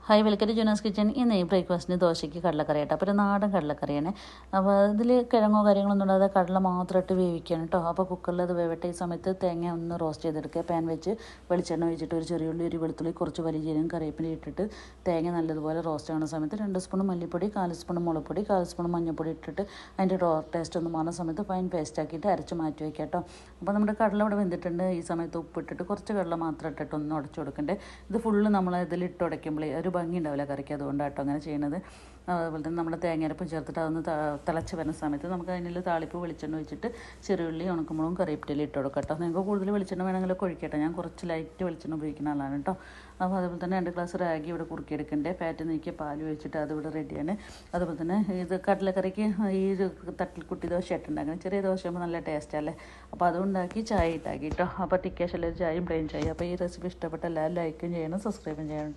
Hi welcome to Junas kitchen. ഇന്ന് ഈ ബ്രേക്ക്ഫാസ്റ്റിന് ദോശയ്ക്ക് കടലക്കറി കേട്ടോ. അപ്പോൾ ഒരു നാടൻ കടലക്കറിയാണ്. അപ്പോൾ ഇതിൽ കിഴങ്ങോ കാര്യങ്ങളൊന്നും ഇടാതെ കടല മാത്രം ഇട്ട് വേവിക്കുകയാണ് കേട്ടോ. അപ്പോൾ കുക്കറിൽ അത് വേവട്ടെ. ഈ സമയത്ത് തേങ്ങ ഒന്ന് റോസ്റ്റ് ചെയ്തെടുക്കുക. പാൻ വെച്ച് വെളിച്ചെണ്ണ ഒഴിച്ചിട്ട് ഒരു ചെറിയ ഉള്ളി, ഒരു വെളുത്തുള്ളി, കുറച്ച് വലിയ ജീരകം, കറിവേപ്പില ഇട്ടിട്ട് തേങ്ങ നല്ലതുപോലെ റോസ്റ്റ് ആവുന്ന സമയത്ത് 2 സ്പൂൺ മല്ലിപ്പൊടി, 1/4 സ്പൂൺ മുളക് പൊടി, 1/4 സ്പൂൺ മഞ്ഞൾപ്പൊടി ഇട്ടിട്ട് അതിൻ്റെ ടേസ്റ്റ് ഒന്ന് മാറുന്ന സമയത്ത് ഫൈൻ പേസ്റ്റ് ആക്കിയിട്ട് അരച്ച് മാറ്റി വയ്ക്കുക കേട്ടോ. അപ്പോൾ നമ്മുടെ കടല ഇവിടെ വെന്തിട്ടുണ്ട്. ഈ സമയത്ത് ഉപ്പിട്ടിട്ട് കുറച്ച് കടല മാത്രം ഇട്ടിട്ട് ഒന്ന് ഉടച്ചു കൊടുക്കണ്ടേ. ഇത് ഫുള്ള് നമ്മൾ ഇതിലിട്ട് ഉടയ്ക്കുമ്പോഴേ ഒരു ഭംഗി ഉണ്ടാവില്ല കറിക്ക്, അതുകൊണ്ടാട്ടോ അങ്ങനെ ചെയ്യുന്നത്. അതുപോലെ തന്നെ നമ്മുടെ തേങ്ങയരപ്പും ചേർത്തിട്ട് അതൊന്ന് തിളച്ച് വരുന്ന സമയത്ത് നമുക്ക് അതിൽ താളിപ്പ് വെളിച്ചെണ്ണ ഒഴിച്ചിട്ട് ചെറിയുള്ളി, ഉണക്കമുളകും, കറിവേപ്പിലയും ഇട്ട് കൊടുക്കാം കേട്ടോ. നിങ്ങൾക്ക് കൂടുതൽ വെളിച്ചെണ്ണ വേണമെങ്കിലൊക്കെ ഒഴിക്കട്ടെ. ഞാൻ കുറച്ച് ലൈറ്റ് വെളിച്ചെണ്ണ ഉപയോഗിക്കുന്ന ആളാണ് കേട്ടോ. അപ്പോൾ അതുപോലെ തന്നെ 2 ഗ്ലാസ് റാഗി ഇവിടെ കുറുക്കിയെടുക്കണ്ടേ. പാറ്റ് നീക്കിയ പാൽ ഒഴിച്ചിട്ട് അതിവിടെ റെഡിയാണ്. അതുപോലെ തന്നെ ഇത് കടലക്കറിക്ക് ഈ ഒരു തട്ടിൽ കുട്ടി ദോശ ഇട്ടുണ്ടാക്കണം. ചെറിയ ദോശ ആകുമ്പോൾ നല്ല ടേസ്റ്റല്ലേ. അപ്പോൾ അതുണ്ടാക്കി ചായ ഇട്ടാക്കി കേട്ടോ. അപ്പോൾ ടിക്ക ശല്യം ചായയും പ്ലെയിൻ ചായ. അപ്പോൾ ഈ റെസിപ്പി ഇഷ്ടപ്പെട്ട എല്ലാവരും ലൈക്കും ചെയ്യണം, സബ്സ്ക്രൈബും ചെയ്യണം കേട്ടോ.